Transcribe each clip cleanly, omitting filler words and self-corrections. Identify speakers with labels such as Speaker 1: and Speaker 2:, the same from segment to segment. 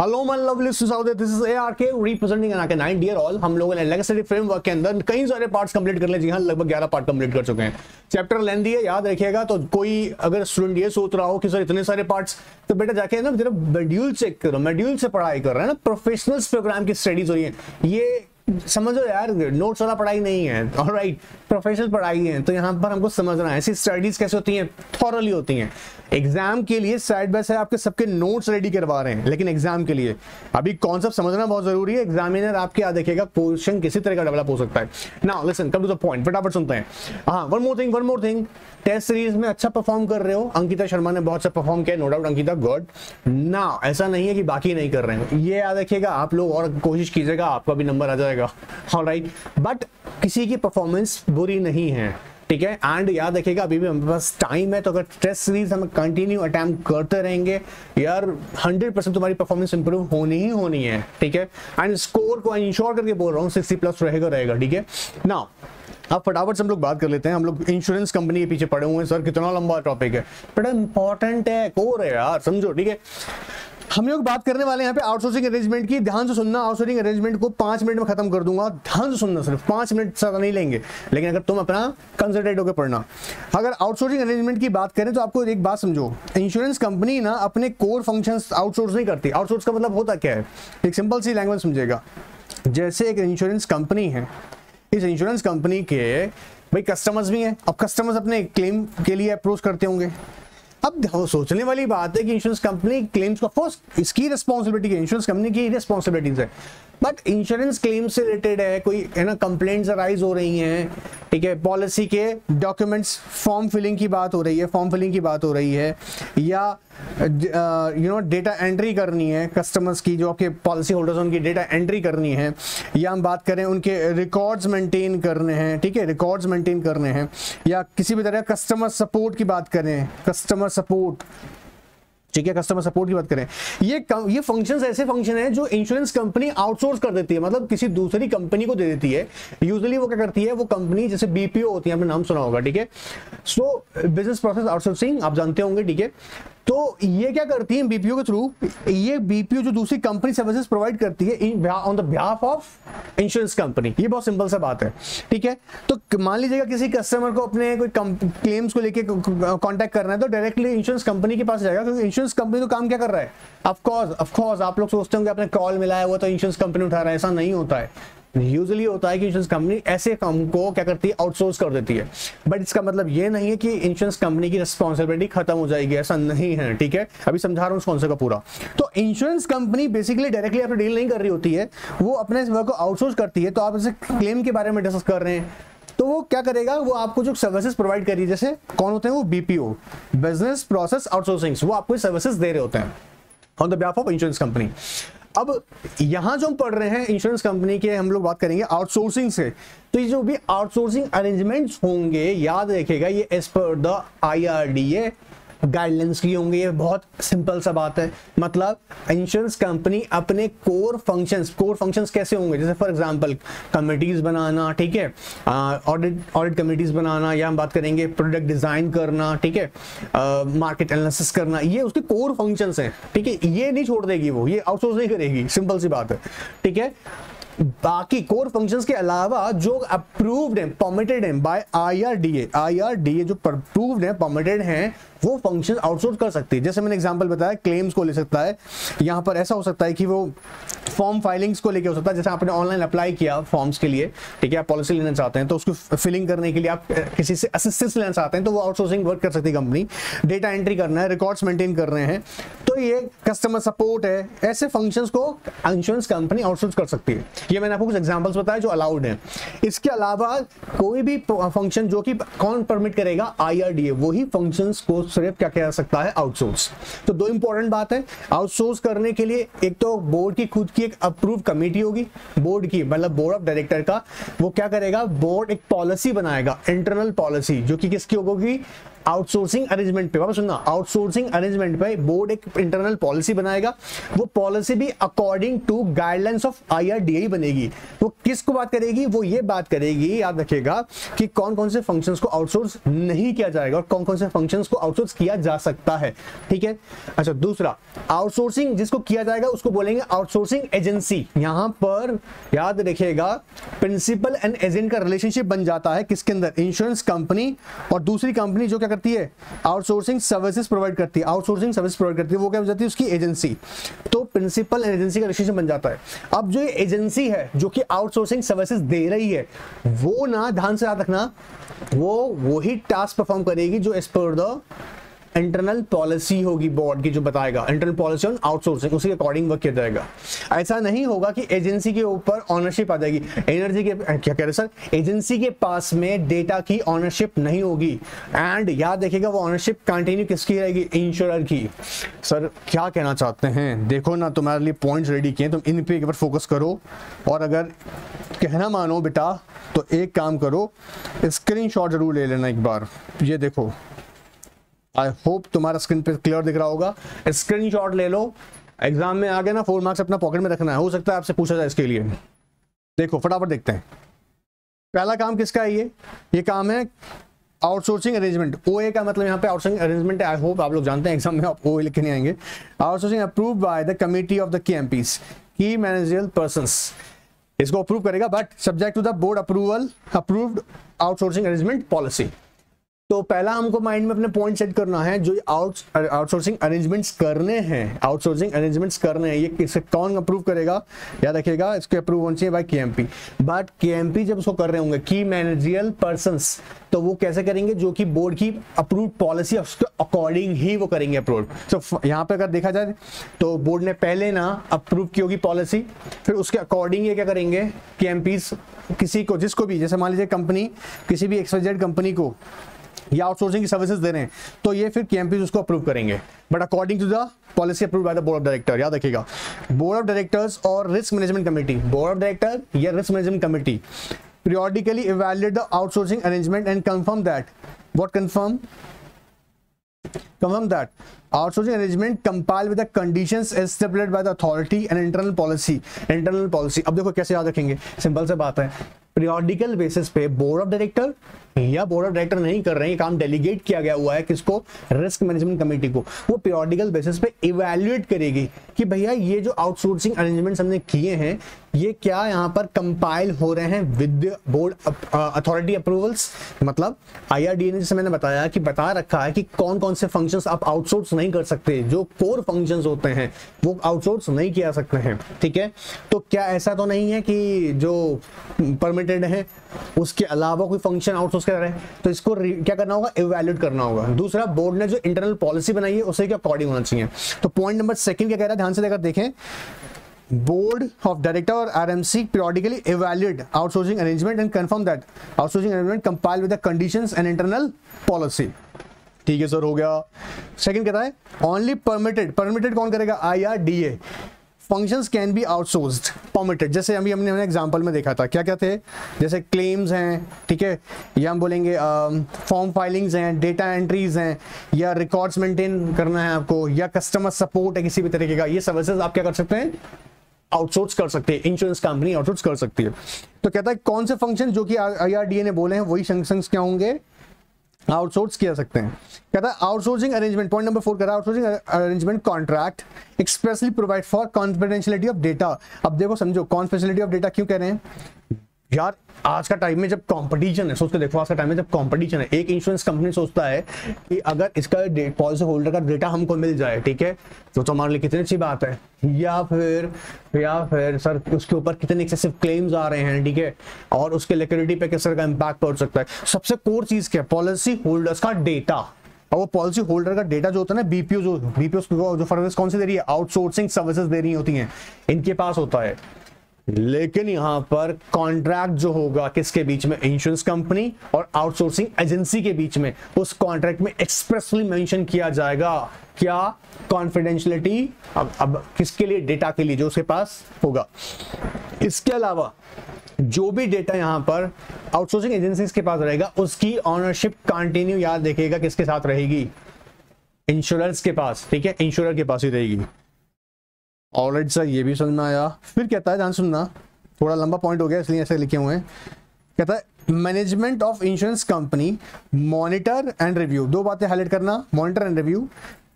Speaker 1: Hello my lovely students out there, this is ARK representing ARK 9 dear all. हम लोगों ने legacy framework के अंदर कई सारे पार्ट्स कंप्लीट कर लिए। जी हाँ, लगभग 11 पार्ट कंप्लीट कर चुके हैं। चैप्टर लेंथी है, याद रखिएगा। तो कोई अगर स्टूडेंट ये सोच रहा हो कि सर इतने सारे पार्ट्स, तो बेटा जाके ना जरा मॉड्यूल चेक करो, मॉड्यूल से पढ़ाई कर रहे हैं ना, प्रोफेशनल्स प्रोग्राम की स्टडीज हो रही है। ये समझो यार, नोट्स वाला पढ़ाई नहीं है, ऑलराइट, प्रोफेशनल पढ़ाई है। तो यहाँ पर हमको समझना है ऐसी स्टडीज कैसे होती हैं, थॉरली होती हैं। एग्जाम के लिए साइड बाय साइड आपके सबके नोट्स रेडी करवा रहे हैं, लेकिन एग्जाम के लिए अभी कॉन्सेप्ट समझना बहुत जरूरी है। एग्जामिनर आपके याद रखेगा क्वेश्चन किसी तरह का डेवलप हो सकता है। Now listen, come to the point, फटाफट सुनते हैं। हाँ, one more thing, test series में अच्छा परफॉर्म कर रहे हो। अंकिता शर्मा ने बहुत अच्छा परफॉर्म किया, no doubt Ankita, good. Now ऐसा नहीं है कि बाकी नहीं कर रहे हैं, ये याद रखिएगा। आप लोग और कोशिश कीजिएगा, आपका भी नंबर आ जाएगा, ऑलराइट। बट किसी की परफॉर्मेंस बुरी नहीं है, ठीक है। एंड याद रखिएगा अभी भी हमारे पास टाइम है, तो अगर टेस्ट सीरीज हम कंटिन्यू अटेम्प्ट करते रहेंगे यार, 100% तुम्हारी परफॉर्मेंस इंप्रूव होनी ही होनी है, ठीक है। एंड स्कोर को इंश्योर करके बोल रहा हूँ 60+ रहेगा, ठीक है। नाउ अब फटाफट से हम लोग बात कर लेते हैं। हम लोग इंश्योरेंस कंपनी के पीछे पड़े हुए हैं, सर कितना लंबा टॉपिक है, बड़ा इंपॉर्टेंट है, कोर है यार, समझो, ठीक है। हम लोग बात करने वाले हैं यहाँ पे आउटसोर्सिंग अरेंजमेंट की। ध्यान से सुनना, आउटसोर्सिंग अरेंजमेंट को 5 मिनट में खत्म कर दूंगा। ध्यान से सुनना, सिर्फ 5 मिनट ज्यादा नहीं लेंगे, लेकिन अगर तुम अपना कंसंट्रेट होकर पढ़ना। अगर आउटसोर्सिंग अरेंजमेंट की बात करें तो आपको एक बात समझो, इंश्योरेंस कंपनी ना अपने कोर फंक्शंस आउटसोर्स नहीं करती। आउटसोर्स का मतलब होता क्या है, एक सिंपल सी लैंग्वेज समझेगा। जैसे एक इंश्योरेंस कंपनी है, इस इंश्योरेंस कंपनी के भाई कस्टमर्स भी हैं। अब कस्टमर्स अपने क्लेम के लिए अप्रोच करते होंगे। अब सोचने वाली बात है कि इंश्योरेंस कंपनी क्लेम्स को, ऑफकोर्स इसकी रिस्पॉन्सिबिलिटी है, इंश्योरेंस कंपनी की रिस्पॉन्सिबिलिटीज है, बट इंश्योरेंस क्लेम से रिलेटेड है, कोई है ना, कंप्लेंट्स अराइज हो रही हैं, ठीक है। पॉलिसी के डॉक्यूमेंट्स, फॉर्म फिलिंग की बात हो रही है, या डेटा एंट्री करनी है कस्टमर्स की, जो आपके पॉलिसी होल्डर्स उनकी डेटा एंट्री करनी है, या हम बात करें उनके रिकॉर्ड्स मेंटेन करने हैं, ठीक है, रिकॉर्ड्स मेंटेन करने हैं, या किसी भी तरह कस्टमर सपोर्ट की बात करें, कस्टमर सपोर्ट, ठीक है, कस्टमर सपोर्ट की बात करें। ये फंक्शंस ऐसे फंक्शन है जो इंश्योरेंस कंपनी आउटसोर्स कर देती है, मतलब किसी दूसरी कंपनी को दे देती है। यूजुअली वो क्या करती है, वो कंपनी जैसे BPO होती है, आपने नाम सुना होगा, ठीक है। सो बिजनेस प्रोसेस आउटसोर्सिंग आप जानते होंगे, ठीक है। तो ये क्या करती है BPO के थ्रू, ये BPO जो दूसरी कंपनी सर्विसेज प्रोवाइड करती है on the behalf of insurance company. ये बहुत सिंपल सा बात है, ठीक है। तो मान लीजिएगा किसी कस्टमर को अपने कोई क्लेम्स को लेके कांटेक्ट करना है, तो डायरेक्टली इंश्योरेंस कंपनी के पास जाएगा, क्योंकि इंश्योरेंस कंपनी तो काम क्या कर रहा है, ऑफ कोर्स आप लोग सोचते होंगे आपने कॉल मिलाया हुआ तो इंश्योरेंस कंपनी उठा रहा है, ऐसा नहीं होता है। यूजुअली होता है कि इंश्योरेंस कंपनी ऐसे काम को क्या करती है, आउटसोर्स कर देती है। बट इसका मतलब ये नहीं है कि इंश्योरेंस कंपनी की रिस्पॉन्सिबिलिटी खत्म हो जाएगी, ऐसा नहीं है, ठीक है। अभी समझा रहा हूँ उस कॉन्सेप्ट का पूरा। तो इंश्योरेंस कंपनी बेसिकली डायरेक्टली आपसे डील नहीं कर रही होती है, वो अपने वर्क को आउटसोर्स करती है। तो आप इसे क्लेम के बारे में डिस्कस कर रहे हैं, तो वो क्या करेगा, वो आपको जो सर्विसेज प्रोवाइड करिए, जैसे कौन होते हैं वो, BPO, बिजनेस प्रोसेस आउटसोर्सिंग, वो आपको सर्विसेज दे रहे होते हैं on the behalf of insurance company. अब यहां जो हम पढ़ रहे हैं इंश्योरेंस कंपनी के, हम लोग बात करेंगे आउटसोर्सिंग से। तो ये जो भी आउटसोर्सिंग अरेंजमेंट्स होंगे, याद रखिएगा ये as per the IRDA guidelines की होंगे। ये बहुत सिंपल सा बात है, मतलब इंश्योरेंस कंपनी अपने कोर फंक्शंस कैसे होंगे, जैसे फॉर एग्जांपल कमिटीज बनाना, ठीक है, ऑडिट कमिटीज बनाना, या हम बात करेंगे प्रोडक्ट डिजाइन करना, ठीक है, मार्केट एनालिसिस करना, ये उसके कोर फंक्शंस हैं, ठीक है। ये नहीं छोड़ देगी वो, ये आउटसोर्स नहीं करेगी, सिंपल सी बात है, ठीक है। बाकी कोर फंक्शंस के अलावा जो अप्रूव्ड है, परमिटेड है बाय IRDA जो अप्रूव्ड है, परमिटेड हैं, वो फंक्शन आउटसोर्स कर सकती है। जैसे मैंने एग्जांपल बताया, क्लेम्स को ले सकता है, यहाँ पर ऐसा हो सकता है कि वो फॉर्म फाइलिंग्स को लेके हो सकता है, जैसे आपने ऑनलाइन अप्लाई किया फॉर्म्स के लिए, ठीक है, आप पॉलिसी लेना चाहते हैं, तो उसको फिलिंग करने के लिए आप किसी से असिस्टेंस लेना चाहते हैं, तो वो आउटसोर्सिंग वर्क कर सकती है कंपनी। डेटा एंट्री करना है, रिकॉर्ड्स मेंटेन कर रहे हैं, तो ये कस्टमर सपोर्ट है, ऐसे फंक्शंस को इंश्योरेंस कंपनी आउटसोर्स कर सकती है। ये मैंने आपको कुछ एग्जांपल्स बताए जो अलाउड हैं। इसके अलावा कोई भी फंक्शन जो कि कौन परमिट करेगा, IRDA, वही फंक्शंस को सिर्फ क्या कह सकता है, आउटसोर्स। तो दो इंपॉर्टेंट बात है, आउटसोर्स करने के लिए एक तो बोर्ड की खुद की एक अप्रूव कमेटी होगी, बोर्ड की मतलब बोर्ड ऑफ डायरेक्टर का, वो क्या करेगा, बोर्ड एक पॉलिसी बनाएगा, इंटरनल पॉलिसी, जो कि किसकी होगी, आउटसोर्सिंग अरेंजमेंट पे, वापस सुनना, आउटसोर्सिंग अरेंजमेंट पे बोर्ड एक इंटरनल पॉलिसी बनाएगा। वो पॉलिसी भी according to guidelines of IRDAI बनेगी। वो किसको बात करेगी? वो ये बात करेगी, याद रखिएगा, कि कौन कौन से फंक्शंस को आउटसोर्स नहीं किया जाएगा और कौन कौन से फंक्शंस को आउटसोर्स किया जा सकता है। ठीक है। अच्छा, दूसरा, आउटसोर्सिंग जिसको किया जाएगा उसको बोलेंगे आउटसोर्सिंग एजेंसी। यहां पर याद रखिएगा प्रिंसिपल एंड एजेंट का रिलेशनशिप बन जाता है किसके अंदर? इंश्योरेंस कंपनी और दूसरी कंपनी जो क्या करती है? आउटसोर्सिंग सर्विसेज प्रोवाइड करती है, आउटसोर्सिंग सर्विस प्रोवाइड करती है, वो क्या हो जाती है? उसकी एजेंसी। तो प्रिंसिपल एंड एजेंसी का रिलेशनशिप बन जाता है। अब जो ये एजेंसी है जो कि आउटसोर्सिंग सर्विसेज दे रही है, वो ना, ध्यान से याद रखना, वो ही टास्क परफॉर्म करेगी जो as per the internal policy होगी बोर्ड की, जो बताएगा इंटरनल पॉलिसी ऑन आउटसोर्सिंग, उसी के अकॉर्डिंग वर्क किया जाएगा। ऐसा नहीं होगा कि एजेंसी के ऊपर ऑनरशिप आ जाएगी। एनर्जी के क्या कह रहे सर? एजेंसी के पास में डेटा की ऑनरशिप नहीं होगी। एंड याद रखिएगा वो ऑनरशिप कंटिन्यू किसकी रहेगी? इंश्योरर की। सर क्या कहना चाहते हैं? देखो ना, तुम्हारे लिए पॉइंट्स रेडी किए, तुम इन पे एक बार फोकस करो, और अगर कहना मानो बेटा तो एक काम करो, स्क्रीनशॉट जरूर ले लेना एक बार। ये देखो, आई होप तुम्हारा स्क्रीन पे क्लियर दिख रहा होगा। स्क्रीनशॉट ले लो, एग्जाम में आ गया ना 4 मार्क्स अपना पॉकेट में रखना है, हो सकता है आपसे पूछा जाए इसके लिए। देखो फटाफट देखते हैं, पहला काम किसका है? ये काम है आउटसोर्सिंग अरेंजमेंट। OA का मतलब यहाँ पे आउटसोर्सिंग अरेंजमेंट है। आई होप आप लोग जानते हैं, एग्जाम में आप OA लिख के नहीं आएंगे। Outsourcing approved by the committee of the KMPs, key managerial persons, इसको अप्रूव करेगा, but subject to the board approval approved outsourcing arrangement policy. तो पहला हमको माइंड में अपने पॉइंट सेट करना है, जो आउटसोर्सिंग अरेंजमेंट्स करने हैं, आउटसोर्सिंग अरेंजमेंट्स करने हैं, ये किसे कौन अप्रूव करेगा? याद रखिएगा, इसके अप्रूव होना चाहिए बाय KMP। बट KMP जब उसको कर रहे होंगे, की मैनेजरियल पर्संस, तो वो कैसे करेंगे? जो कि बोर्ड की अप्रूव पॉलिसी उसके अकॉर्डिंग ही वो करेंगे अप्रूव। तो यहाँ पे अगर देखा जाए तो बोर्ड ने पहले ना अप्रूव की होगी पॉलिसी, फिर उसके अकॉर्डिंग ये क्या करेंगे? KMPs किसी को, जिसको भी, जैसे मान लीजिए कंपनी किसी भी XYZ कंपनी को या आउटसोर्सिंग की सर्विसेज दे रहे हैं, तो ये फिर KMPs उसको अप्रूव करेंगे, but according to the policy approve by the board of director. याद रखिएगा, बोर्ड ऑफ डायरेक्टर्स और risk management committee, board of director या risk management committee periodically evaluate the outsourcing arrangement and confirm that outsourcing arrangement compile with the conditions as stipulated by the authority and internal policy। अब देखो कैसे याद रखेंगे, simple से बात है, periodical basis पे बोर्ड ऑफ डायरेक्टर या बोर्ड ऑफ डायरेक्टर नहीं कर रहे हैं, काम डेलीगेट किया गया हुआ है किसको? रिस्क मैनेजमेंट कमेटी को। वो पीरियोडिकल बेसिस पे इवैल्यूएट करेगी कि भैया ये जो आउटसोर्सिंग अरेंजमेंट्स हमने किए हैं, ये क्या यहाँ पर कंपाइल हो रहे हैं विद बोर्ड अथॉरिटी अप्रूवल्स। मतलब IRDAI ने, जैसे मैंने बताया कि बता रखा है कि कौन कौन से फंक्शंस आप आउटसोर्स नहीं कर सकते, जो कोर फंक्शंस होते हैं वो आउटसोर्स नहीं किया सकते हैं। ठीक है, तो क्या ऐसा तो नहीं है कि जो परमिटेड है उसके अलावा कोई फंक्शन आउटसोर्स कर रहे हैं? तो इसको क्या करना होगा? इवैल्यूएट करना होगा। दूसरा, बोर्ड ने जो इंटरनल पॉलिसी बनाई है उसे क्या अकॉर्डिंग होना चाहिए। तो पॉइंट नंबर 2 क्या कह रहा है, ध्यान से देखकर देखें, बोर्ड ऑफ डायरेक्टर और RMC periodically evaluate outsourcing arrangement and confirm that outsourcing arrangement compile with the conditions and internal policy। ठीक है सर, हो गया। सेकंड कहता है ओनली परमिटेड कौन करेगा? IRDAI। Functions can be outsourced permitted, जैसे अभी हमने एग्जांपल में देखा था, क्या क्या थे? जैसे क्लेम्स हैं, ठीक है, या हम बोलेंगे फॉर्म फाइलिंग्स हैं, डेटा एंट्रीज हैं, या रिकॉर्ड्स मेंटेन करना है आपको, या कस्टमर सपोर्ट है किसी भी तरीके का, ये सर्विसेज आप क्या कर सकते हैं? आउटसोर्स कर सकते हैं, इंश्योरेंस कंपनी आउटसोर्स कर सकती है। तो कहता है कौन से फंक्शन जो कि IRDAI ने बोले हैं वही फंक्शंस क्या होंगे? आउटसोर्स किया सकते हैं। कहता है आउटसोर्सिंग अरेंजमेंट, पॉइंट नंबर 4 कह रहा है outsourcing arrangement contract expressly provide for confidentiality of data. अब देखो समझो, कॉन्फिडेंशियलिटी ऑफ डेटा क्यों कह रहे हैं यार? आज का टाइम में जब कंपटीशन है, सोच के देखो, आज का टाइम में जब कंपटीशन है, एक इंश्योरेंस कंपनी सोचता है कि अगर इसका पॉलिसी होल्डर का डेटा हमको मिल जाए, ठीक है, तो हमारे लिए कितनी अच्छी बात है। या फिर सर उसके ऊपर कितने एक्सेसिव क्लेम्स आ रहे हैं, ठीक है, और उसके लिक्विडिटी पे किस तरह का इंपैक्ट पड़ सकता है। सबसे कोर चीज क्या है? पॉलिसी होल्डर्स का डेटा। और वो पॉलिसी होल्डर का डेटा जो होता है ना, BPO जो सर्विस कौन सी दे रही है? आउटसोर्सिंग सर्विसेज दे रही होती हैं, इनके पास होता है। लेकिन यहां पर कॉन्ट्रैक्ट जो होगा किसके बीच में, इंश्योरेंस कंपनी और आउटसोर्सिंग एजेंसी के बीच में, उस कॉन्ट्रैक्ट में एक्सप्रेसली मेंशन किया जाएगा क्या, कॉन्फिडेंशियलिटी। अब किसके लिए, डेटा के लिए जो उसके पास होगा। इसके अलावा जो भी डेटा यहां पर आउटसोर्सिंग एजेंसीज के पास रहेगा उसकी ऑनरशिप कंटिन्यू, याद रखिएगा, किसके साथ रहेगी, इंश्योरेंस के पास, ठीक है, इंश्योरर के पास ही रहेगी। ऑलराइट सर, ये भी समझ में आया। फिर कहता है, ध्यान सुनना, थोड़ा लंबा पॉइंट हो गया इसलिए ऐसे लिखे हुए हैं। कहता है management of insurance company monitor and review, दो बातें हाईलाइट करना, monitor and review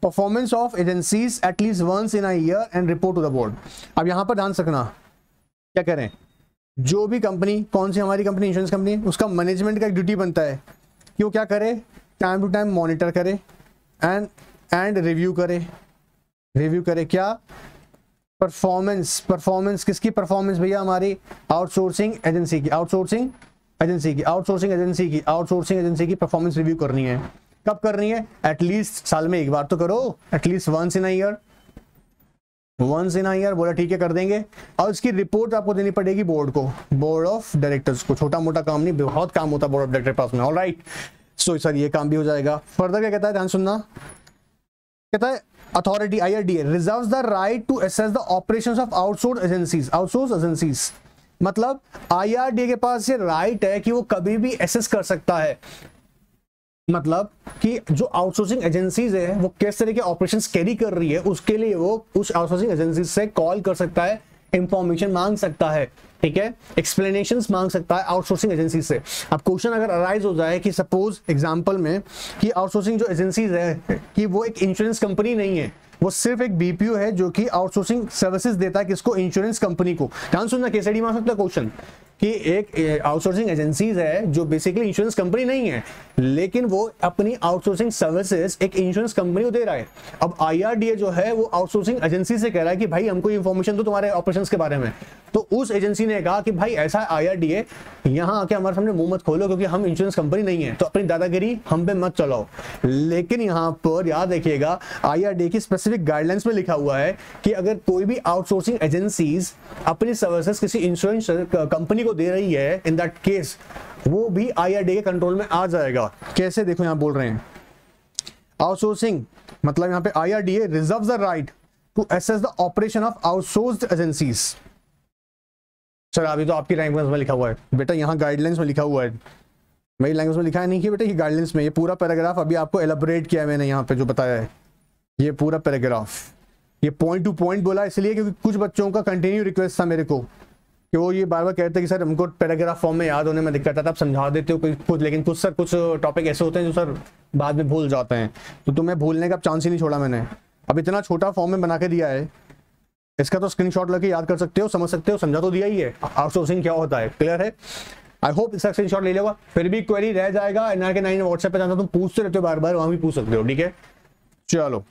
Speaker 1: performance of agencies at least once in a year and report to the board. अब यहां पर ध्यान रखना, क्या करें, जो भी कंपनी, कौन सी हमारी कंपनी, इंश्योरेंस कंपनी, उसका मैनेजमेंट का एक ड्यूटी बनता है कि वो क्या करे, टाइम टू टाइम मॉनिटर करे एंड रिव्यू करे क्या, परफॉर्मेंस किसकी, परफॉर्मेंस भैया हमारी आउटसोर्सिंग एजेंसी की परफॉर्मेंस रिव्यू करनी है। कब करनी है, एटलीस्ट साल में एक बार तो करो, at least once in a year. बोला ठीक है कर देंगे, और इसकी रिपोर्ट आपको देनी पड़ेगी बोर्ड को, बोर्ड ऑफ डायरेक्टर्स को। छोटा मोटा काम नहीं, बहुत काम होता है बोर्ड ऑफ डायरेक्टर पास में। ऑलराइट, सो सर ये काम भी हो जाएगा। फर्दर क्या कहता है, ध्यान सुनना, कहता है authority IRDA reserves the right to assess the operations of outsource agencies. मतलब IRDA के पास ये राइट है कि वो कभी भी असेस कर सकता है, मतलब कि जो आउटसोर्सिंग एजेंसीज है वो किस तरह के ऑपरेशंस कैरी कर रही है, उसके लिए वो उस आउटसोर्सिंग एजेंसी से कॉल कर सकता है, इंफॉर्मेशन मांग सकता है, ठीक है, एक्सप्लेनेशंस मांग सकता है आउटसोर्सिंग एजेंसी से। अब क्वेश्चन अगर अराइज हो जाए कि सपोज एग्जांपल में कि आउटसोर्सिंग जो एजेंसीज है कि वो एक इंश्योरेंस कंपनी नहीं है, वो सिर्फ एक BPO है जो कि आउटसोर्सिंग सर्विसेज देता है किसको, इंश्योरेंस कंपनी को। ध्यान सुनना, कैसे मांग सकता है क्वेश्चन कि एक आउटसोर्सिंग एजेंसीज है जो बेसिकली इंश्योरेंस कंपनी नहीं है, लेकिन वो अपनी आउटसोर्सिंग सर्विसेज एक इंश्योरेंस कंपनी को दे रहा है। अब IRDA जो है वो आउटसोर्सिंग एजेंसी से कह रहा है कि भाई हमको इंफॉर्मेशन दो तुम्हारे ऑपरेशंस के बारे में। तो उस एजेंसी ने कहा कि भाई ऐसा है IRDA, यहाँ आके हमारे सामने मुंह मत खोलो क्योंकि हम इंश्योरेंस कंपनी नहीं है, तो अपनी दादागिरी हम पे मत चलाओ। लेकिन यहाँ पर याद रखिएगा IRDA की स्पेसिफिक गाइडलाइंस में लिखा हुआ है कि अगर कोई भी आउटसोर्सिंग एजेंसीज अपनी सर्विसेज किसी इंश्योरेंस कंपनी को दे रही है, इन दैट केस वो भी IRDA के कंट्रोल में आ जाएगा। कैसे, देखो यहां बोल रहे हैं आउटसोर्सिंग, मतलब यहां पे IRDA reserves the right to assess the operation of outsourced agencies. Sir अभी तो आपकी लैंग्वेज में लिखा हुआ है बेटा, यहां गाइडलाइंस में लिखा हुआ है, मेरी लैंग्वेज में लिखा है नहीं कि बेटा, ये गाइडलाइंस में, ये पूरा पैराग्राफ अभी आपको एलैबोरेट किया है मैंने यहाँ पे जो बताया है, ये पूरा पैराग्राफ, ये पॉइंट टू पॉइंट बोला इसलिए क्योंकि कुछ बच्चों का कंटिन्यू रिक्वेस्ट था मेरे को कि वो ये बार बार कहते हैं कि सर हमको पैराग्राफ फॉर्म में याद होने में दिक्कत आता है, आप समझा देते हो कुछ, लेकिन कुछ टॉपिक ऐसे होते हैं जो सर बाद में भूल जाते हैं, तो तुम्हें भूलने का चांस ही नहीं छोड़ा मैंने। अब इतना छोटा फॉर्म में बना के दिया है, इसका तो स्क्रीनशॉट लेके याद कर सकते हो, समझ सकते हो, समझा तो दिया ही है आउटसोर्सिंग क्या होता है, क्लियर है। आई होप इसका स्क्रीनशॉट ले लेगा, फिर भी क्वेरी रह जाएगा NRK9 व्हाट्सएप पे जाना, तुम पूछते रहते हो बार बार, वहां भी पूछ सकते हो, ठीक है। चलो,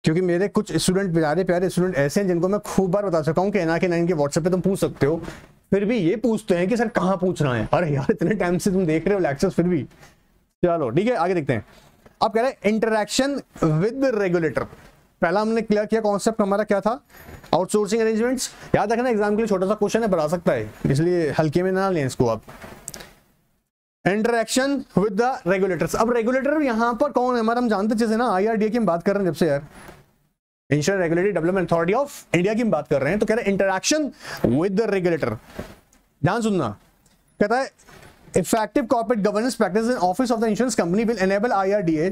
Speaker 1: क्योंकि मेरे कुछ स्टूडेंट, प्यारे प्यारे स्टूडेंट ऐसे हैं जिनको मैं खूब बार बता सकता हूँ कि NRK9 के व्हाट्सएप पे तुम पूछ सकते हो, फिर भी ये पूछते हैं कि सर कहाँ पूछना है। अरे यार इतने टाइम से तुम देख रहे हो लेक्चर्स, फिर भी। चलो ठीक है, आगे देखते हैं। अब कह रहे हैं इंटरेक्शन विद रेगुलेटर। पहला हमने क्लियर किया कॉन्सेप्ट हमारा क्या था, आउटसोर्सिंग अरेंजमेंट्स। याद रखना एग्जाम के लिए छोटा सा क्वेश्चन है, बता सकता है, इसलिए हल्के में ना लें इसको आप। Interaction with the regulators. अब रेगुलेटर यहाँ पर कौन है हमारा, हम जानते जैसे ना IRDA की हम बात कर रहे हैं जब से यार, insurance regulatory development authority of India की हम बात कर रहे हैं, तो कह रहे हैं इंटरेक्शन विद द रेगुलेटर। ध्यान सुनना, कहता है effective corporate governance practices in office of the insurance company will enable IRDA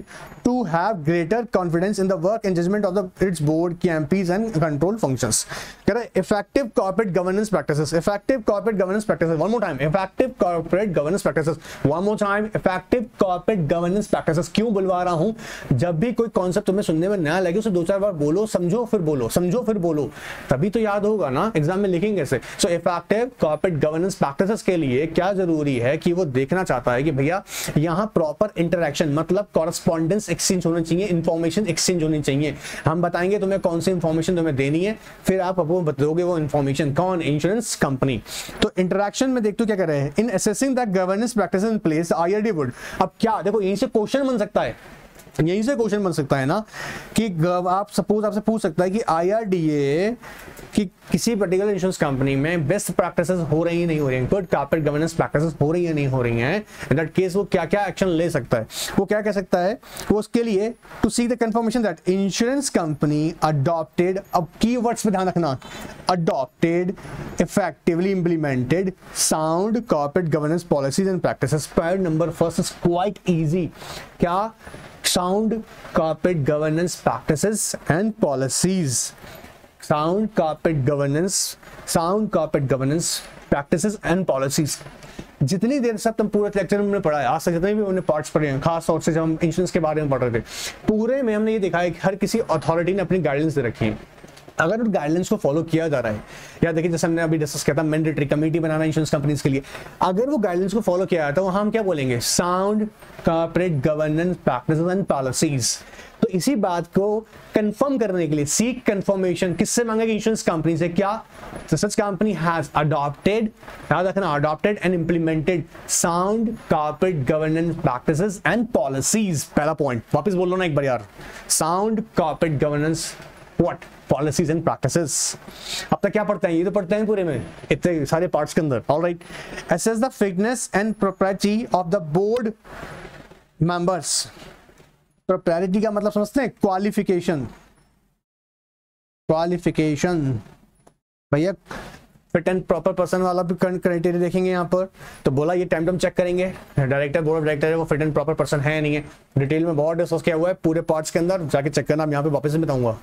Speaker 1: to have greater confidence in the work and judgment of its board, KMPs and control functions. कह रहे हैं effective corporate governance practices, effective corporate governance practices, one more time, effective corporate governance practices, one more time, effective corporate governance practices। क्यों बुलवा रहा हूं, जब भी कोई कॉन्सेप्ट तुम्हें सुनने में नया लगे उसे 2-4 बार बोलो, समझो फिर बोलो, समझो फिर बोलो, तभी तो याद होगा ना, एग्जाम में लिखेंगे ऐसे। So effective corporate governance practices के लिए क्या जरूरी है कि वो देखना चाहता है कि भैया यहाँ प्रॉपर इंटरेक्शन, मतलब कॉरेस्पॉन्डेंस एक्सचेंज होना चाहिए, इंफॉर्मेशन एक्सचेंज होनी चाहिए। हम बताएंगे तुम्हें कौन सी इंफॉर्मेशन तुम्हें देनी है, फिर आप बताओगे वो इंफॉर्मेशन कौन, इंश्योरेंस कंपनी। तो इंटरेक्शन में देखते हो क्या कर रहे हैं, इन assessing the governance practices in place IRDA would. अब क्या देखो, यहीं से क्वेश्चन बन सकता है यहीं से क्वेश्चन बन सकता है ना कि आप सपोज आपसे पूछ सकता है कि IRDA कि किसी पर्टिकुलर इंश्योरेंस कंपनी में बेस्ट प्रैक्टिसेस हो रही है नहीं हो रही हैं, गुड कॉर्पोरेट गवर्नेंस प्रैक्टिसेस हो रही है नहीं हो रही हैं, इन दैट केस वो क्या क्या एक्शन ले सकता है, वो क्या कह सकता है, वो उसके लिए to see the confirmation that insurance company adopted, अब कीवर्ड्स पे ध्यान रखना, adopted, effectively implemented sound corporate governance policies and practices. Point number first is quite easy, क्या, sound corporate governance practices and policies, sound corporate governance practices and policies। जितनी देर से तुम पूरे lecture में हमने पढ़ा है, आज तक जितने भी हमने पार्ट्स पढ़े हैं, खास तौर से जब हम इंश्योरेंस के बारे में पढ़ रहे थे, पूरे में हमने ये देखा है कि हर किसी अथॉरिटी ने अपनी गाइडेंस दे रखी है। अगर उस गाइडलाइंस को फॉलो किया जा रहा है, या देखिए जैसे हमने अभी डिस्कस किया था मैंडेटरी कमेटी बनाना इंश्योरेंस कंपनीज के लिए, अगर वो गाइडलाइंस को फॉलो किया जाता है, वहां हम क्या बोलेंगे, sound corporate governance practices and policies. तो इसी बात को कंफर्म करने के लिए सीक कंफर्मेशन किससे मांगेगी, इंश्योरेंस कंपनी से, क्या, सच कंपनी हैज अडॉप्टेड, याद रखना, adopted and implemented sound corporate governance practices and policies. पहला पॉइंट वापस बोल लो ना एक बार यार, sound corporate governance what policies and practices. अब तक क्या पढ़ते हैं, ये तो पढ़ते हैं पूरे में इतने सारे पार्ट्स के अंदर। Alright, assess the fitness and propriety of the board members. Propriety का मतलब समझते हैं, क्वालिफिकेशन, क्वालिफिकेशन भैया फिट एंड प्रॉपर पर्सन वाला भी क्राइटेरिया देखेंगे यहाँ पर। तो बोला ये टाइम टर्म चेक करेंगे, डायरेक्टर बोर्ड ऑफ डायरेक्टर है वो फिट एंड प्रॉपर पर्सन है नहीं है, डिटेल में बहुत डिस्कस किया हुआ है पूरे पार्ट्स के अंदर, जाके चेक करना, यहाँ पे वापस से बताऊंगा।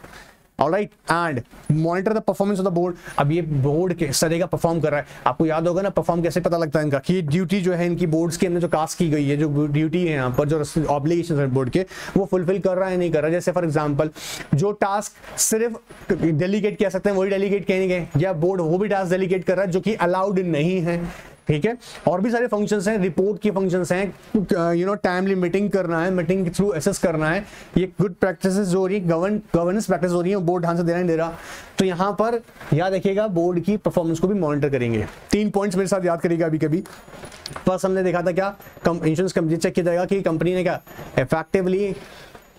Speaker 1: Alright, and monitor the performance of the board. अब ये बोर्ड किस तरह का परफॉर्म कर रहा है, आपको याद होगा ना, परफॉर्म कैसे पता लगता है इनका, कि ड्यूटी जो है इनकी बोर्ड्स के अंदर जो कास्ट की गई है, जो ड्यूटी है यहाँ पर, जो ऑब्लिगेशन है बोर्ड के, वो फुलफिल कर रहा है नहीं कर रहा है। जैसे फॉर एग्जांपल जो टास्क सिर्फ डेलीगेट कह सकते हैं वही डेलीगेट कहेंगे, या बोर्ड वो भी टास्क डेलीगेट कर रहा है जो कि अलाउड नहीं है, ठीक है। और भी सारे फंक्शंस हैं, रिपोर्ट के फंक्शंस हैं, टाइमली मीटिंग करना है, मीटिंग के थ्रू असेस करना है, ये गुड प्रैक्टिसेस जो हो रही है, गवर्नेंस प्रैक्टिस हो रही है, बोर्ड ढंग से देना नहीं दे रहा। तो यहाँ पर याद रखिएगा बोर्ड की परफॉर्मेंस को भी मॉनिटर करेंगे। 3 पॉइंट्स मेरे साथ याद करिएगा अभी कभी। फर्स्ट हमने देखा था क्या, इंश्योरेंस कंपनी चेक किया जाएगा कि कंपनी ने क्या इफेक्टिवली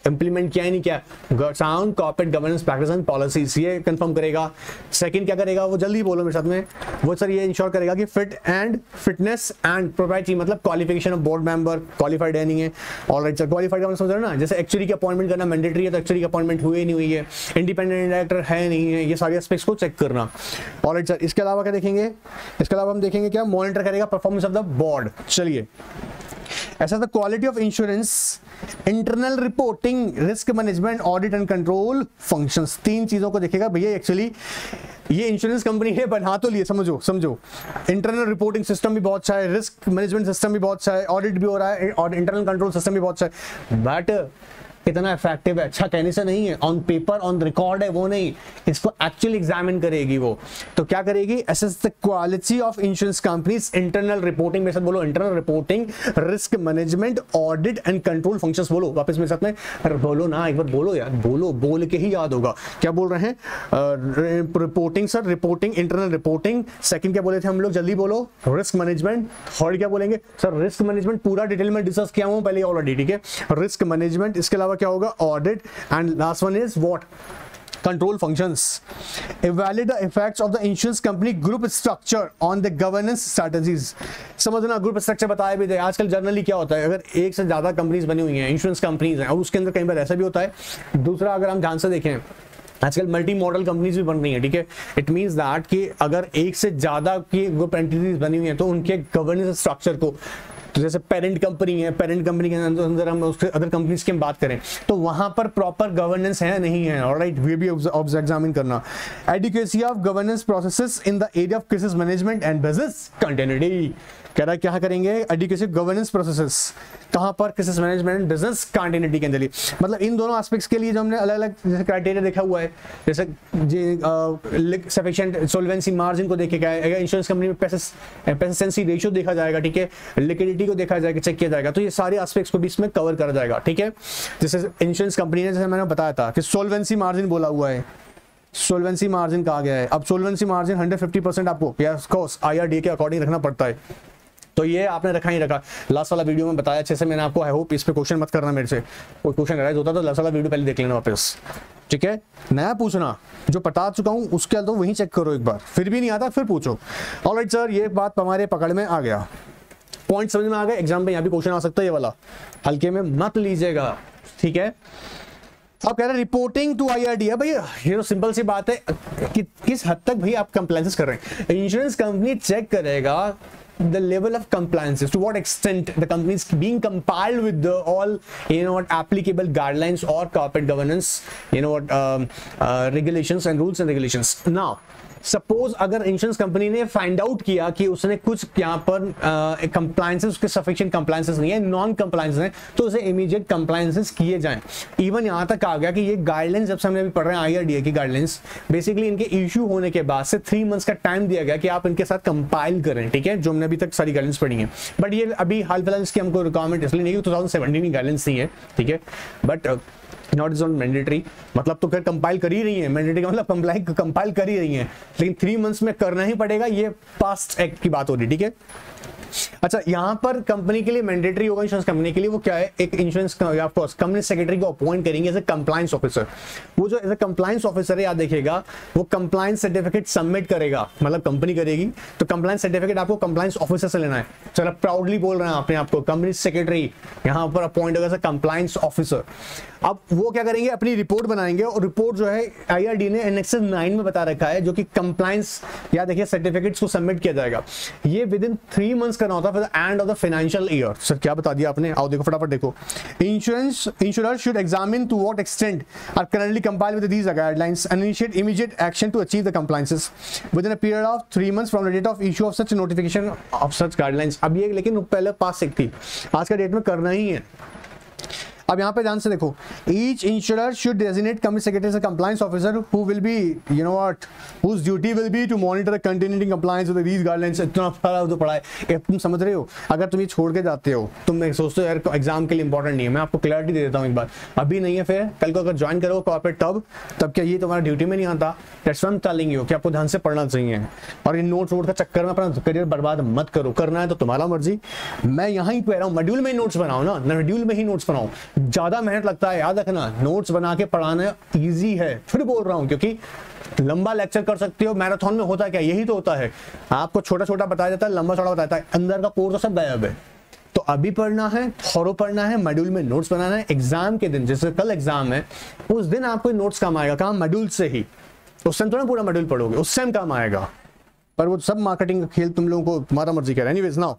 Speaker 1: इंप्लीमेंट किया ही नहीं किया sound corporate governance practice and policies, ये कंफर्म करेगा। सेकंड क्या करेगा, वो जल्दी बोलो मेरे साथ में, वो सर ये इंश्योर करेगा कि फिटनेस एंड प्रोप्राइटी मतलब qualification of board member qualified है नहीं है। ऑलराइट सर, क्वालिफाइड का मतलब समझ रहे हो ना, जैसे एक्चुअली की अपॉइंटमेंट करना मैंडेटरी है तो एक्चुअली की अपॉइंटमेंट हुई नहीं हुई है, इंडिपेंडेंट डायरेक्टर है नहीं है, ये सारे एस्पेक्ट्स को चेक करना। ऑलराइट सर, इसके अलावा क्या देखेंगे, इसके अलावा हम देखेंगे क्या, मॉनिटर करेगा परफॉर्मेंस ऑफ द बोर्ड। चलिए, ऐसा the quality of insurance, internal reporting, risk management, audit and control functions. 3 चीजों को देखेगा भैया। एक्चुअली ये इंश्योरेंस कंपनी ने बना तो लिए, समझो इंटरनल रिपोर्टिंग सिस्टम भी बहुत अच्छा है, रिस्क मैनेजमेंट सिस्टम भी बहुत अच्छा है, ऑडिट भी हो रहा है और इंटरनल कंट्रोल सिस्टम भी बहुत अच्छा है, बट कितना इफेक्टिव है, अच्छा कहने से नहीं है, ऑन पेपर ऑन रिकॉर्ड है वो नहीं, इसको एक्चुअली एग्जामिन करेगी वो। तो क्या करेगी, assess the quality of insurance companies internal reporting, मेरे साथ बोलो, internal reporting, risk management, audit and control functions. बोलो वापस मेरे साथ में, अरे बोलो ना एक बार, बोलो यार, बोल के ही याद होगा। क्या बोल रहे हैं, reporting sir, reporting, internal reporting. Second क्या बोले थे हम लोग, जल्दी बोलो, रिस्क मैनेजमेंट। थर्ड क्या बोलेंगे सर, रिस्क मैनेजमेंट पूरा डिटेल में डिस्कस किया हूं पहले ऑलरेडी, ठीक है, रिस्क मैनेजमेंट। इसके अलावा क्या होगा, audit, and last one is what, control functions. Evaluate the effects of the insurance company group structure on the governance strategies. समझना, ग्रुप स्ट्रक्चर बताया भी थे। आजकल जनरली क्या होता है, अगर एक से ज्यादा कंपनीज बनी हुई हैं, इंश्योरेंस कंपनीज हैं, और उसके अंदर कई बार ऐसा भी होता है। दूसरा, अगर हम ध्यान से देखें, आजकल मल्टी मॉडल कंपनीज भी बन रही हैं, ठीक है। इट मींस दैट कि अगर एक से ज्यादा की ग्रुप एंटिटीज बनी हुई हैं तो उनके गवर्नेंस स्ट्रक्चर को, तो जैसे पेरेंट कंपनी है, पेरेंट कंपनी के अंदर हम उसके अदर कंपनीज की बात करें तो वहां पर प्रॉपर गवर्नेंस है नहीं है। ऑलराइट, वी भी एग्जामिन करना। Adequacy of governance processes in the area of crisis management and business continuity. कह रहा है क्या करेंगे, एडिक्वेसी गवर्नेंस प्रोसेसेस कहां पर, क्राइसिस मैनेजमेंट, बिजनेस कंटिन्यूटी के अंदर। मतलब इन दोनों एस्पेक्ट्स के लिए जो हमने अलग अलग जैसे क्राइटेरिया देखा हुआ है, जैसे सफिशिएंट सोल्वेंसी मार्जिन को देखेगा, अगर इंश्योरेंस कंपनी में पैसेंसी रेशियो देखा जाएगा, ठीक है, लिक्विडिटी को देखा जाएगा, चेक किया जाएगा, तो ये सारे एस्पेक्ट्स को भी इसमें कवर करा जाएगा, ठीक है। जैसे इंश्योरेंस कंपनी ने, जैसे मैंने बताया था कि सोल्वेंसी मार्जिन बोला हुआ है, सोल्वेंसी मार्जिन कहा गया है। अब सोल्वेंसी मार्जिन 150% आपको ऑफ कोर्स IRDA के अकॉर्डिंग रखना पड़ता है, तो ये आपने रखा ही रखा। लास्ट वाला वीडियो में बताया अच्छे से मैंने आपको, आई होप इस पे क्वेश्चन मत करना मेरे से, कोई क्वेश्चन राइज होता तो लास्ट वाला वीडियो पहले देख लेना वापस, ठीक है। नया पूछना, जो बता चुका हूं उसके तो वहीं चेक करो एक बार, फिर भी नहीं आता फिर पूछो। ऑलराइट सर, ये बात हमारे पकड़ में आ गया, पॉइंट समझ में आ गए। एग्जाम में यहाँ भी क्वेश्चन आ सकता है ये वाला, हल्के में मत लीजिएगा, ठीक है। अब कह रहे हैं रिपोर्टिंग टू आईआरडी है भैया, ये तो सिंपल सी बात है कि किस हद तक भाई आप कंप्लायंसेस कर रहे हैं। इंश्योरेंस कंपनी चेक करेगा the level of compliances, to what extent the company is being compiled with the all applicable guidelines or corporate governance regulations and rules and regulations. Now suppose अगर insurance company ने find out किया कि उसने कुछ यहाँ पर compliances, उसके sufficient compliances नहीं है, नॉन कंप्लायंसेस है, तो उसे इमीडिएट कंप्लायंसेस किए जाएं। इवन यहाँ तक आ गया कि ये गाइडलाइंस जब से हमने अभी पढ़ रहे हैं आईआरडीए की गाइडलाइंस, बेसिकली इनके इश्यू होने के बाद से 3 मंथ्स का टाइम दिया गया कि आप इनके साथ कंपाइल करें, ठीक है, जो हमने अभी तक सारी गाइडलाइंस पढ़ी है। बट ये अभी हाल फिलहाल इसकी हमको रिक्वायरमेंट इसलिए नहीं, 2017 की गाइडलाइंस नहीं है, ठीक है, but not is on mandatory, मतलब तो फिर कंपाइल कर ही रही है, मैंडेटरी का मतलब कंपाइल कर ही रही है, लेकिन 3 मंथ्स में करना ही पड़ेगा, ये पास्ट एक्ट की बात हो रही है, ठीक है। अच्छा, यहाँ पर कंपनी के लिए मैंडेटरी होगा, इंश्योरेंस कंपनी के लिए वो क्या है, एक insurance of course company secretary को अपॉइंट करेंगे एज ए कंप्लायंस ऑफिसर। वो जो एज ए कंप्लायंस ऑफिसर है, याद देखिएगा, वो कंप्लायंस सर्टिफिकेट सबमिट करेगा, मतलब कंपनी करेगी, तो कंप्लायंस सर्टिफिकेट आपको कंप्लायंस ऑफिसर से लेना है। चलो प्राउडली बोल रहे हैं अपने आपको, कंपनी सेक्रेटरी यहाँ पर अपॉइंट होगा एज ए कंप्लायंस ऑफिसर। अब वो क्या करेंगे, अपनी रिपोर्ट बनाएंगे, और रिपोर्ट जो है आईआरडी ने एनेक्स 9 में बता रखा है, जो कि कंप्लायंस या देखिए सर्टिफिकेट्स को सबमिट किया जाएगा। ये विद इन 3 मंथ्स करना होता है for the end of the financial year. Sir क्या बता दिया आपने, आओ देखो फटाफट देखो। Insurer should examine to what extent are currently compiled with these guidelines and initiate immediate action to achieve the compliances within a period of 3 months from the date of issue of such notification of such guidelines. अब ये लेकिन पहले पास से थी, आज का date में करना ही है। अब यहाँ पे ध्यान से देखो, each insurer should designate company secretary as a compliance officer who will be whose duty will be to monitor the continuing compliance with these guidelines। इतना सारा तो पढ़ा है, तुम समझ रहे हो। अगर तुम ये छोड़ के जाते हो, तुम सोचते हो यार एग्जाम के लिए इंपॉर्टेंट नहीं है, मैं आपको क्लैरिटी दे देता हूँ एक बार, अभी नहीं है, फिर कल को अगर ज्वाइन करो कॉर्पोरेट तब क्या ये तुम्हारा ड्यूटी में नहीं आता। That's why I am telling you कि आपको ध्यान से पढ़ना चाहिए, और इन नोट्स वोट का चक्कर में अपना करियर बर्बाद मत करो। करना है तो तुम्हारा मर्जी, मैं यहाँ ही कह रहा हूँ मॉड्यूल में ही नोट्स बनाओ ना, मॉड्यूल में ही नोट्स बनाओ, ज्यादा मेहनत लगता है, याद रखना। नोट्स बना के पढ़ाना ईजी है, फिर बोल रहा हूँ, क्योंकि लंबा लेक्चर कर सकते हो। मैराथन में होता है क्या, यही तो होता है, आपको छोटा छोटा बताया जाता है, लंबा छोटा बताया है, अंदर का कोर तो सब गायब है। तो अभी पढ़ना है, थोरो पढ़ना है, मॉड्यूल में नोट्स बनाना है। एग्जाम के दिन, जैसे कल एग्जाम है, उस दिन आपको नोट्स काम आएगा, काम मॉड्यूल से ही, उस टाइम थोड़ा पूरा मॉड्यूल पढ़ोगे, उस टाइम काम आएगा, पर वो सब मार्केटिंग का खेल तुम लोगों को तुम्हारा मर्जी कर। Anyways now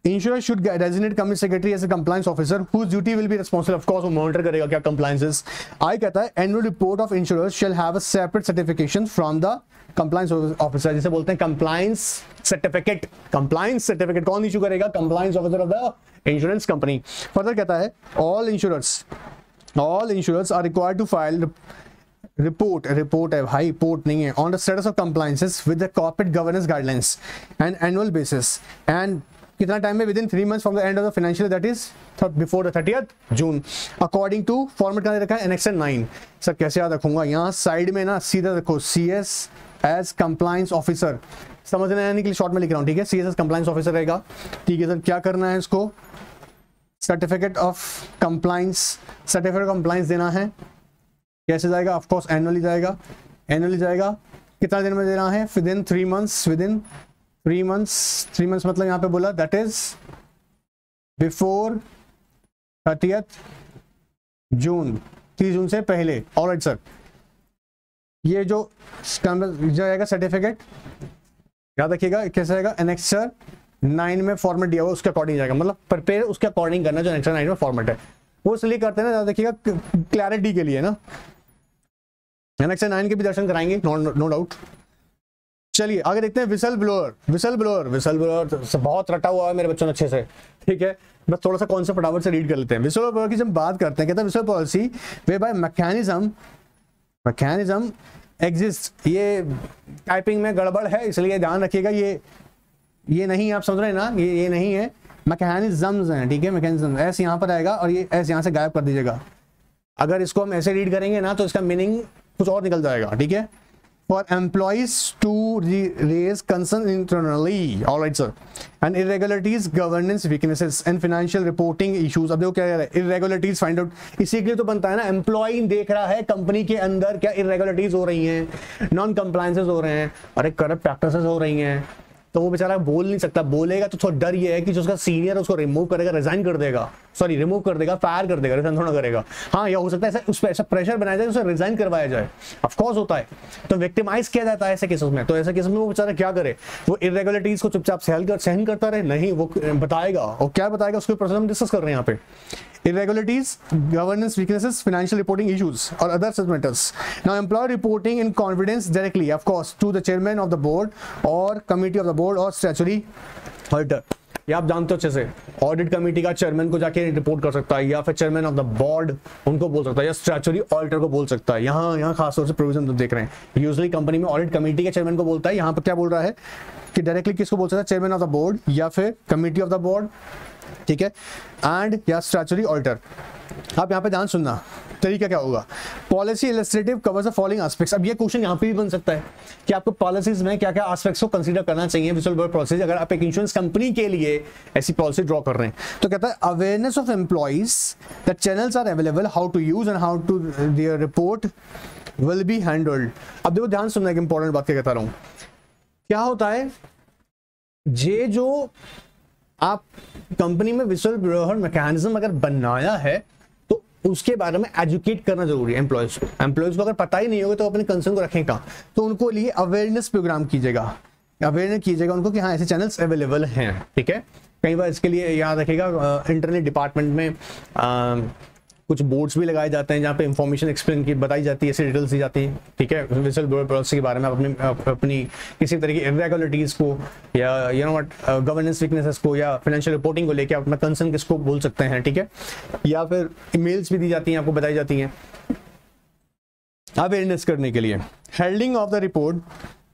Speaker 1: Insurer should designate company secretary as a compliance officer whose duty will be responsible, of course वो monitor करेगा क्या compliances। आई कहता है annual report of insurers shall have a separate certification from the compliance officer, जिसे बोलते हैं compliance certificate। compliance certificate कौन issue करेगा, compliance officer of the insurance company। Further कहता है all insurers are required to file report है भाई, report नहीं है, on the status of compliances with the corporate governance guidelines and annual basis, and कितना time है, within 3 months from the end of the financial, that is before the 30th June, according to format का रखा है annex 9। Sir कैसे याद रखूंगा, यहाँ side में ना सीधा देखो CS एज कंप्लायंस ऑफिसर, समझने आने के लिए शॉर्ट में लिख रहा हूँ, ठीक है। CS एज कंप्लायंस ऑफिसर रहेगा, ठीक है सर। क्या करना है इसको, सर्टिफिकेट ऑफ कंप्लायंस देना है। कैसे जाएगा, ऑफकोर्स एनुअली जाएगा, कितना दिन में देना है, within 3 months, with in 3 months मतलब यहाँ पे बोला दैट इज बिफोर 30th जून, 30 जून से पहले। ऑलराइट सर, ये जो आएगा सर्टिफिकेट, याद रखिएगा कैसे आएगा, एनेक्सर 9 में फॉर्मेट दिया हुआ उसके अकॉर्डिंग जाएगा, मतलब प्रिपेयर उसके अकॉर्डिंग करना, जो एनेक्सर 9 में फॉर्मेट है वो इसलिए करते हैं ना, याद रखिएगा क्लैरिटी के लिए ना। एनेक्सर 9 के भी दर्शन कराएंगे, नो डाउट। चलिए आगे देखते हैं, विसल ब्लोअर बहुत रटा हुआ है मेरे बच्चों ने अच्छे से, ठीक है। बस थोड़ा सा कॉन्सेप्ट फटाफट से रीड कर लेते हैं। विसल ब्लोअर की जब बात करते हैं, कहते हैं whistle policy way by mechanism exist. ये टाइपिंग में गड़बड़ है, इसलिए ध्यान रखिएगा, ये नहीं, आप समझ रहे हैं ना, ये नहीं है, मैकेनिज्म्स हैं, ठीक है। मैकेनिज्म एस यहाँ पर आएगा और ये एस यहाँ से गायब कर दीजिएगा। अगर इसको हम ऐसे रीड करेंगे ना तो इसका मीनिंग कुछ और निकल जाएगा, ठीक है। for employees to raise concern internally, all right sir, and irregularities, governance weaknesses and financial reporting issues. अब देखो क्या कह रहा है, irregularities find out, इसी के लिए तो बनता है ना, एम्प्लॉय देख रहा है कंपनी के अंदर क्या irregularities हो रही हैं, नॉन कंप्लायंसेस हो रहे हैं, अरे करप्ट प्रैक्टिसेस हो रही हैं, तो वो बेचारा बोल नहीं सकता, बोलेगा तो थोड़ा डर ये है कि जो उसका सीनियर उसको रिमूव करेगा, रिजाइन कर देगा, सॉरी रिमूव कर देगा, फायर कर देगा, रिजाइन थोड़ा करेगा, हाँ या हो सकता है ऐसा उस पर ऐसा प्रेशर बनाया जाए उसे रिजाइन करवाया जाए, ऑफ कोर्स होता है, तो विक्टिमाइज किया जाता है ऐसे केसेस में। तो ऐसे केसेस में वो बेचारा क्या करे, वो इरेगुलरिटीज को चुपचाप सहन करता रहे, नहीं वो बताएगा, और क्या बताएगा उसके प्रोसेस हम डिस्कस कर रहे हैं यहाँ पे, irregularities, governance weaknesses, financial reporting issues or other such matters. Now employee reporting in confidence directly, of course, to the chairman of the board or committee of the board or statutory auditor. ये आप जानते हो अच्छे से, audit committee का chairman को जाके report कर सकता है, या फिर चेयरमैन ऑफ द बोर्ड उनको बोल सकता है, या स्टैट्यूटरी ऑडिटर को बोल सकता है। यहाँ खासतौर से प्रोविजन देख रहे हैं, यूजुअली कंपनी में ऑडिट कमेटी के चेयरमैन को बोलता है, यहाँ पर क्या बोल रहा है कि डायरेक्टली किसको बोल सकता है, चेयरमैन ऑफ द बोर्ड या फिर कमेटी ऑफ द बोर्ड, ठीक है, एंड या स्टैट्यूटरी ऑडिटर। आप यहाँ पे ध्यान सुनना, तरीका क्या होगा, policy illustrative covers the following aspects. अब ये क्वेश्चन यहाँ पे भी बन सकता है कि आपको पॉलिसीज में क्या क्या एस्पेक्ट्स को कंसीडर करना चाहिए विजुअल प्रोसेस, अगर आप एक इंश्योरेंस कंपनी के लिए ऐसी पॉलिसी ड्रॉ कर रहे हैं। तो कहता है awareness of employees that channels are available, how to use and how to their report will be handled. अब देखो ध्यान सुनना, एक इंपॉर्टेंट बात क्या कहता रहा हूँ, क्या होता है, ये जो आप कंपनी में विजुअल ब्लोअर मैकेनिज्म अगर बनाया है तो उसके बारे में एजुकेट करना जरूरी है एम्प्लॉयज को अगर पता ही नहीं होगा तो अपने कंसर्न को रखें कहाँ, तो उनको लिए अवेयरनेस प्रोग्राम कीजिएगा, अवेयरनेस कीजिएगा उनको कि हाँ ऐसे चैनल्स अवेलेबल हैं, ठीक है। कई बार इसके लिए याद रखिएगा इंटरनेट डिपार्टमेंट में कुछ बोर्ड्स भी लगाए जाते हैं जहाँ पे इंफॉर्मेशन एक्सप्लेन की बताई जाती है, ऐसी डिटेल्स दी जाती है, ठीक है, विजुअल ब्लोअर पॉलिसी के बारे में, अपनी किसी तरह की इरेगुलरिटीज को या you know what governance weaknesses को या फाइनेंशियल रिपोर्टिंग को लेके अपना कंसर्न किसको बोल सकते हैं, ठीक है, या फिर ईमेल्स भी दी जाती हैं, आपको बताई जाती हैं अवेयरनेस करने के लिए। Handling of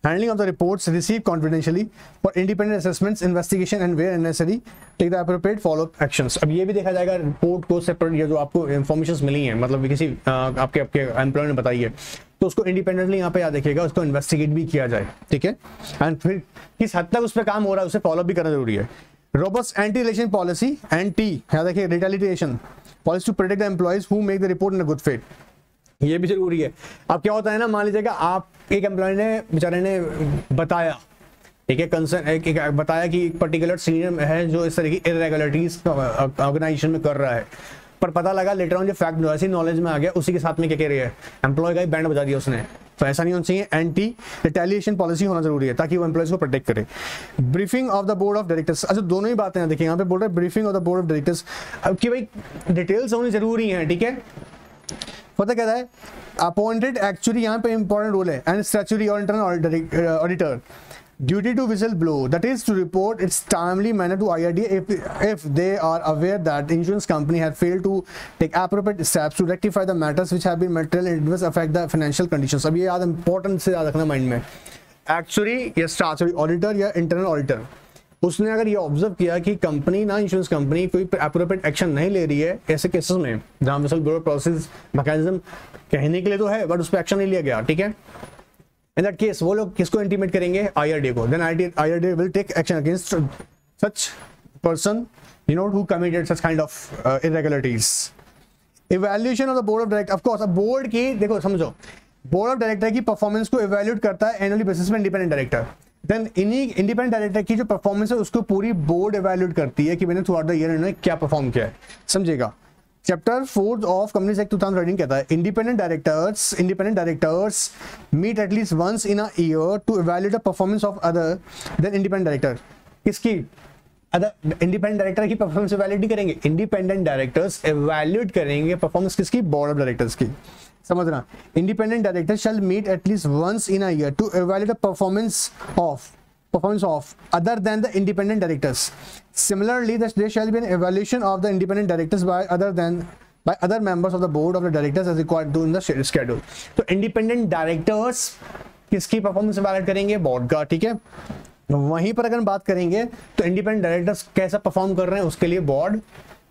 Speaker 1: the reports received confidentially for independent assessments, investigation and where necessary take the appropriate follow-up actions। अब ये भी देखा जाएगा रिपोर्ट को सेपरेट, ये जो आपको इन्फॉर्मेशन मिली है, मतलब किसी आपके एम्प्लॉयर ने बताई है, तो उसको इंडिपेंडेंटली यहाँ पे याद रखिएगा, उसको इन्वेस्टिगेट भी किया जाए, ठीक है, एंड फिर किस हद तक उस पर काम हो रहा है उसे फॉलो भी करना जरूरी है। Robust anti relation policy, anti याद रखिए, retaliation policy to protect the employees who make the report in a good faith, ये भी जरूरी है। अब क्या होता है ना, मान लीजिएगा आप एक एम्प्लॉय ने बेचारे ने बताया, ठीक है, कंसर्न एक बताया कि एक पर्टिकुलर सीनियर है जो इस तरह की इरेगुलरिटीज ऑर्गेनाइजेशन में कर रहा है, पर पता लगा लेटर ऑन जो फैक्ट ऐसी नॉलेज में आ गया, उसी के साथ में क्या कह रही है, एम्प्लॉय का ही बैंड बजा दिया उसने, तो ऐसा नहीं होना चाहिए। एंटी रिटेलिएशन पॉलिसी होना जरूरी है ताकि वो एम्प्लॉयज को प्रोटेक्ट करे। Briefing of the board of directors, अच्छा दोनों ही बातें देखिए यहाँ पे बोल रहे हैं briefing of the board of directors, अब कि भाई डिटेल्स होनी जरूरी है, ठीक है, पता कहता है अपॉइंटेड एक्चुअली यहाँ पे इंपॉर्टेंट रोल है, एंड स्टैट्यूटरी और internal auditor duty to whistle blow, that is to report its timely manner to IRDA if they are aware that the insurance company has failed to take appropriate steps to rectify the matters which have been material and adverse affect the financial conditions। अब ये याद important से याद रखना mind में, actually या statutory auditor या internal auditor, उसने अगर ये ऑब्जर्व किया कि कंपनी ना इंश्योरेंस कंपनी कोई एप्रोप्रिएट एक्शन नहीं ले रही है ऐसे केसेस में जहां विसल ब्लोअर प्रोसेस मैकेनिज्म कहने के लिए तो है बट उस पर एक्शन नहीं लिया गया, ठीक है, इन दैट केस वो लोग किसको इंटीमेट करेंगे, IRDA को, then IRDA will take action against such person you know who committed such kind of irregularities. Evaluation of the board of director, of course अब बोर्ड की देखो समझो, बोर्ड ऑफ डायरेक्टर की परफॉर्मेंस को evaluate करता है annually basis में independent director, then इन्हीं इंडिपेंडेंट डायरेक्टर की जो परफॉर्मेंस है उसको पूरी बोर्ड इवैल्यूएट करती है कि मैंने थ्रू आउट द ईयर इन्होंने क्या परफॉर्म किया है, समझेगा। चैप्टर 4 ऑफ कंपनीज एक्ट 2013 कहता है independent directors meet at least once in a year to evaluate the performance of other than independent director. किसकी, अदर इंडिपेंडेंट डायरेक्टर की परफॉर्मेंस इवैल्यूएट करेंगे, इंडिपेंडेंट डायरेक्टर्स इवैल्यूएट करेंगे परफॉर्मेंस किसकी, बोर्ड ऑफ डायरेक्टर्स की, समझना। Independent director shall meet at least once in a year to evaluate the performance of other than the independent directors. Similarly, there shall be an evaluation of the independent directors by other members of the board of the directors as required to in the schedule. तो independent directors किसकी performance evaluate करेंगे, board का, ठीक है। वहीं पर अगर बात करेंगे तो इंडिपेंडेंट डायरेक्टर्स कैसा परफॉर्म कर रहे हैं उसके लिए बोर्ड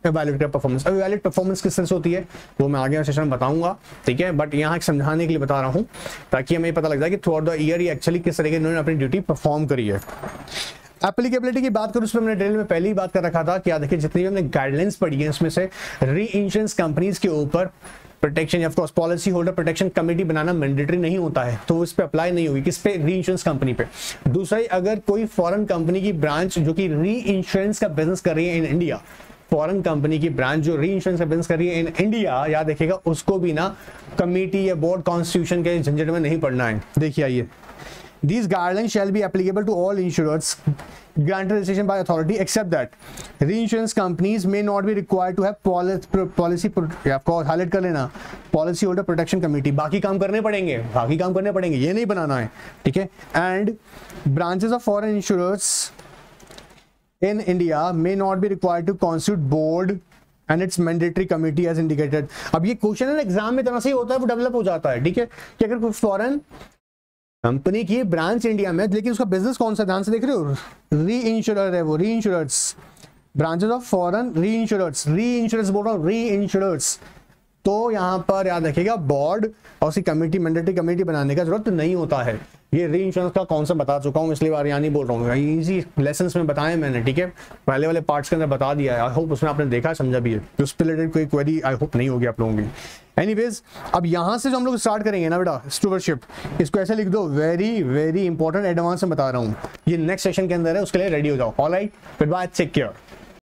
Speaker 1: इवैल्यूएट परफॉर्मेंस। अब इवैल्यूएट परफॉर्मेंस किस तरह से होती है वो मैं आगे सेशन में बताऊंगा, ठीक है, बट यहाँ समझाने के लिए बता रहा हूँ ताकि हमें पता लग जाए कि थ्रू आउट द ईयर ये एक्चुअली किस तरीके इन्होंने अपनी ड्यूटी परफॉर्म करी है। एप्लीकेबिलिटी की बात करूं, उस पर मैंने डिटेल में पहले ही बात कर रखा था कि देखिए जितनी भी हमने गाइडलाइंस पढ़ी है उसमें से री इंश्योरेंस कंपनीज के ऊपर protection of course policy holder protection committee banana mandatory नहीं होता है, तो इस पे अप्लाई नहीं होगी, किस पे, री इंश्योरेंस कंपनी पे। दूसरा, अगर कोई फॉरेन कंपनी की ब्रांच जो कि री इंश्योरेंस का बिजनेस कर रही है इन इंडिया, फॉरेन कंपनी की ब्रांच जो री इंश्योरेंस का बिजनेस कर रही है इन इंडिया, याद रखिएगा उसको भी ना कमेटी या बोर्ड कॉन्स्टिट्यूशन के झंझट में नहीं पड़ना है। देखिए आइए, these guidelines shall be applicable to all insurers granted registration by authority except that reinsurance companies may not be required to have policy आपको हाईलाइट कर लेना, policy holder protection committee, बाकी काम करने पड़ेंगे, बाकी काम करने पड़ेंगे, ये नहीं बनाना है, ठीक है। and branches of foreign insurers in India may not be required to constitute board and its mandatory committee as indicated। अब ये क्वेश्चन है ना एग्जाम में तरह से ही होता है, वो डेवलप हो जाता है, ठीक है, कि अगर कोई फॉरेन कंपनी की ब्रांच इंडिया में, लेकिन उसका बिजनेस कौन सा, ध्यान से देख रहे हो, री इंश्योरर है वो, री इंश्योरर्स, ब्रांचेस ऑफ फॉरेन री इंश्योरर्स, री इंश्योरेंस बोल रहा हूँ, री इंश्योरर्स, तो यहाँ पर याद रखिएगा बोर्ड और उसकी कमेटी, मैंडेटरी कमेटी बनाने का जरूरत नहीं होता है। ये री इंश्योरेंस का कॉन्सेप्ट बता चुका हूँ, इसलिए बार यहाँ नहीं बोल रहा हूँ, इजी लेसन्स में बताए मैंने, ठीक है, पहले वाले पार्ट्स के अंदर बता दिया है, आई होप उसमें आपने देखा समझा भी है, उस पर रिलेटेड कोई क्वेरी आई होप नहीं होगी आप लोगों की। एनीवेज, अब यहाँ से जो हम लोग स्टार्ट करेंगे ना बेटा, स्टूवर्डशिप, इसको ऐसे लिख दो, वेरी वेरी इंपॉर्टेंट, एडवांस में बता रहा हूँ, ये नेक्स्ट सेशन के अंदर है, उसके लिए रेडी हो जाओ। Alright, good bye, take care.